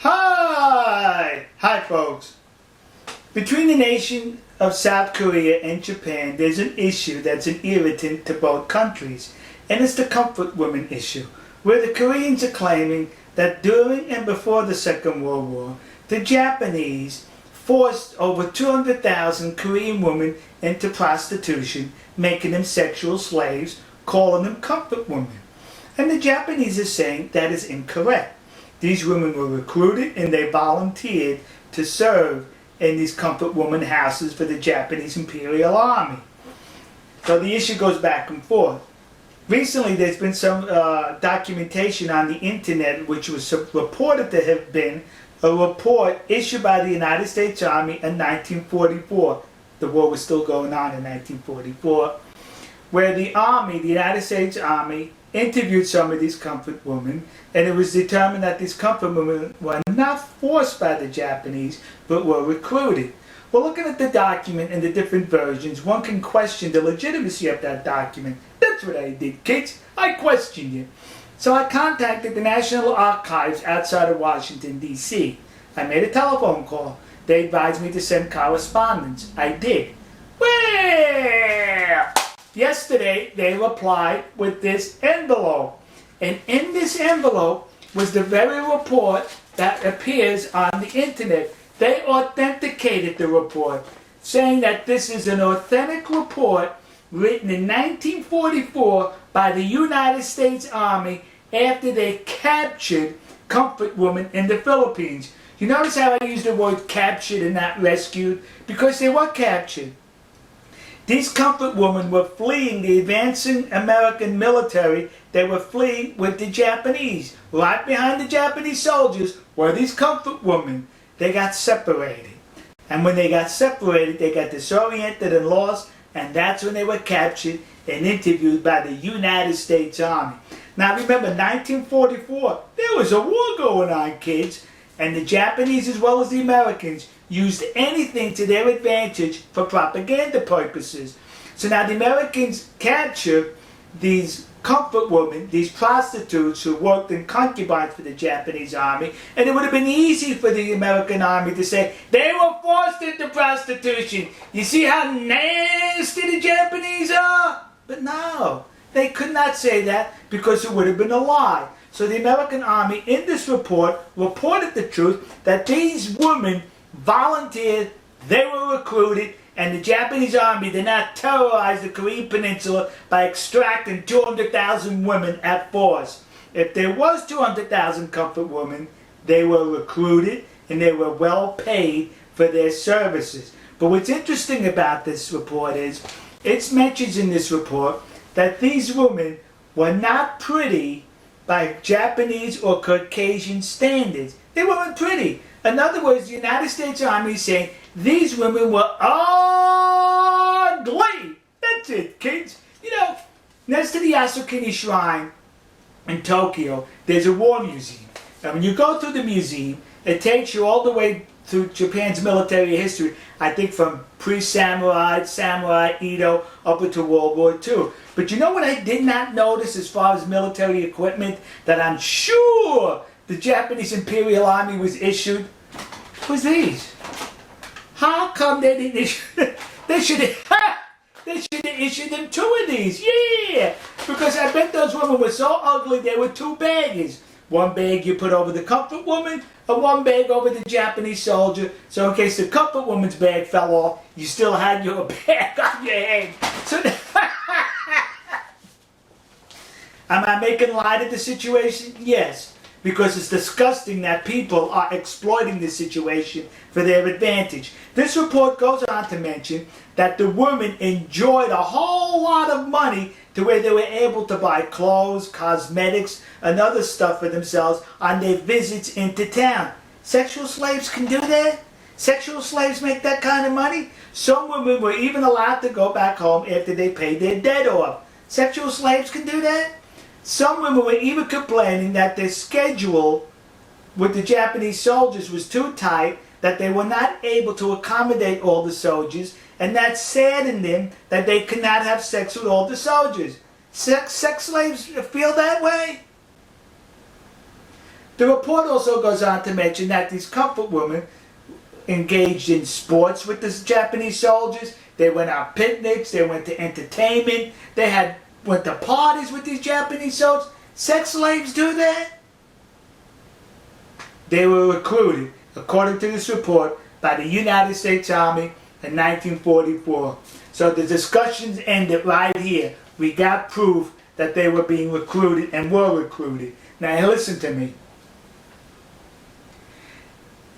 Hi folks. Between the nation of South Korea and Japan, there's an issue that's an irritant to both countries, and it's the comfort women issue, where the Koreans are claiming that during and before the Second World War, the Japanese forced over 200,000 Korean women into prostitution, making them sexual slaves, calling them comfort women. And the Japanese are saying that is incorrect. These women were recruited and they volunteered to serve in these comfort woman houses for the Japanese Imperial Army. So the issue goes back and forth. Recently there's been some documentation on the internet which was reported to have been a report issued by the United States Army in 1944. The war was still going on in 1944, where the Army, the United States Army, interviewed some of these comfort women, and it was determined that these comfort women were not forced by the Japanese, but were recruited. Well, looking at the document and the different versions, one can question the legitimacy of that document. That's what I did, kids. I questioned it. So I contacted the National Archives outside of Washington, D.C. I made a telephone call. They advised me to send correspondence. I did. Well, yesterday they replied with this envelope. And in this envelope was the very report that appears on the internet. They authenticated the report, saying that this is an authentic report written in 1944 by the United States Army after they captured comfort women in the Philippines. You notice how I used the word captured and not rescued? Because they were captured. These comfort women were fleeing the advancing American military. They were fleeing with the Japanese. Right behind the Japanese soldiers were these comfort women. They got separated. And when they got separated, they got disoriented and lost, and that's when they were captured and interviewed by the United States Army. Now remember, 1944, there was a war going on, kids, and the Japanese as well as the Americans used anything to their advantage for propaganda purposes. So now the Americans captured these comfort women, these prostitutes who worked in concubines for the Japanese army, and it would have been easy for the American army to say, they were forced into prostitution. You see how nasty the Japanese are? But no, they could not say that because it would have been a lie. So the American army in this report reported the truth that these women volunteered, they were recruited, and the Japanese army did not terrorize the Korean peninsula by extracting 200,000 women at force. If there was 200,000 comfort women, they were recruited and they were well paid for their services. But what's interesting about this report is, it mentions in this report that these women were not pretty by Japanese or Caucasian standards. They weren't pretty. In other words, the United States Army is saying these women were ugly. That's it, kids. You know, next to the Yasukuni Shrine in Tokyo, there's a war museum. And when you go through the museum, it takes you all the way through Japan's military history, I think from pre-samurai, samurai, Edo, up into World War II. But you know what I did not notice as far as military equipment that I'm sure the Japanese Imperial Army was issued? Was these. How come they didn't issue? They should have issued them 2 of these. Yeah! Because I bet those women were so ugly they were 2 bags. 1 bag you put over the comfort woman, and 1 bag over the Japanese soldier. So in case the comfort woman's bag fell off, you still had your bag on your head. So am I making light of the situation? Yes. Because it's disgusting that people are exploiting this situation for their advantage. This report goes on to mention that the women enjoyed a whole lot of money to where they were able to buy clothes, cosmetics, and other stuff for themselves on their visits into town. Sexual slaves can do that? Sexual slaves make that kind of money? Some women were even allowed to go back home after they paid their debt off. Sexual slaves can do that? Some women were even complaining that their schedule with the Japanese soldiers was too tight, that they were not able to accommodate all the soldiers, and that saddened them that they could not have sex with all the soldiers. Sex slaves feel that way? The report also goes on to mention that these comfort women engaged in sports with the Japanese soldiers. They went on picnics, they went to entertainment, went to parties with these Japanese soldiers. Sex slaves do that? They were recruited, according to this report, by the United States Army in 1944. So the discussions ended right here. We got proof that they were being recruited and were recruited. Now listen to me.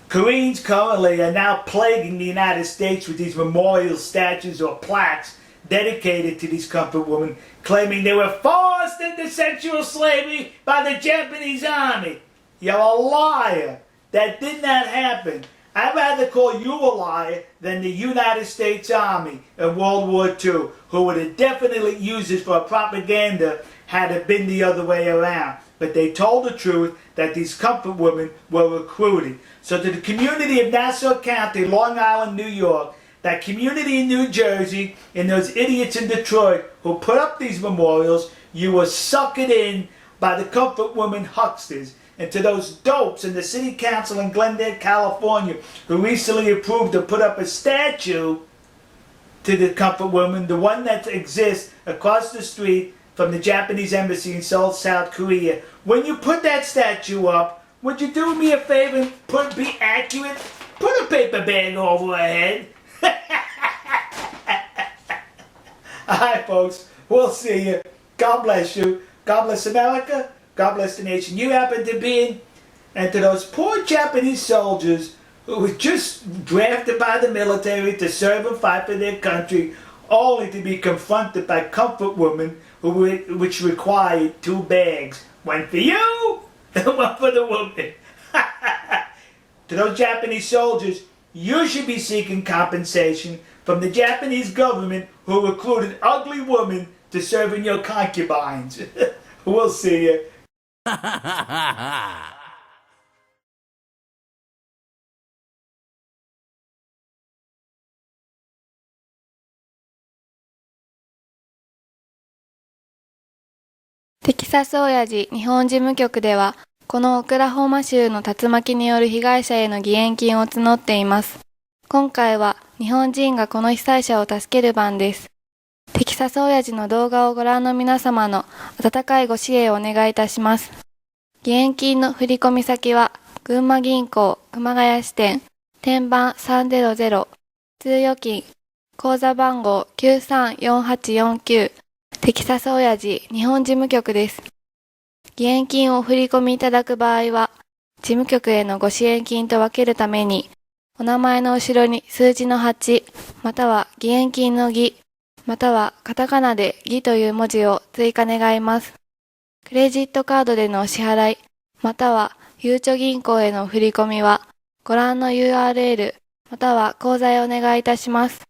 Koreans currently are now plaguing the United States with these memorial statues or plaques dedicated to these comfort women, claiming they were forced into sexual slavery by the Japanese army. You're a liar. That did not happen. I'd rather call you a liar than the United States Army in World War II, who would have definitely used this for propaganda had it been the other way around. But they told the truth that these comfort women were recruited. So to the community of Nassau County, Long Island, New York, that community in New Jersey, and those idiots in Detroit who put up these memorials, you were suckered in by the comfort women hucksters. And to those dopes in the city council in Glendale, California, who recently approved to put up a statue to the comfort women, the one that exists across the street from the Japanese embassy in Seoul, South Korea. When you put that statue up, would you do me a favor and be accurate? Put a paper bag over her head. Alright folks, we'll see you. God bless you. God bless America. God bless the nation you happen to be in. And to those poor Japanese soldiers who were just drafted by the military to serve and fight for their country, only to be confronted by comfort women which required 2 bags. One for you and one for the woman. To those Japanese soldiers, you should be seeking compensation from the Japanese government who recruited ugly women to serve in your concubines. We'll see you. テキサス親父日本事務局では、このオクラホマ州の竜巻による被害者への義援金を募っています。今回は日本人がこの被災者を助ける番です。テキサス親父の動画をご覧の皆様の温かいご支援をお願いいたします。義援金の振込先は、群馬銀行熊谷支店、天板300、通預金、口座番号934849、テキサス親父日本事務局です。義援金をお振り込みいただく場合は、事務局へのご支援金と分けるために、お名前の後ろに数字の8、または義援金の義、またはカタカナで義という文字を追加願います。クレジットカードでのお支払い、またはゆうちょ銀行への振り込みは、ご覧の URL、または口座へお願いいたします。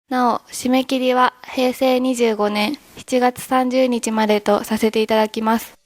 なお、締め切りは平成25年7月30日までとさせていただきます。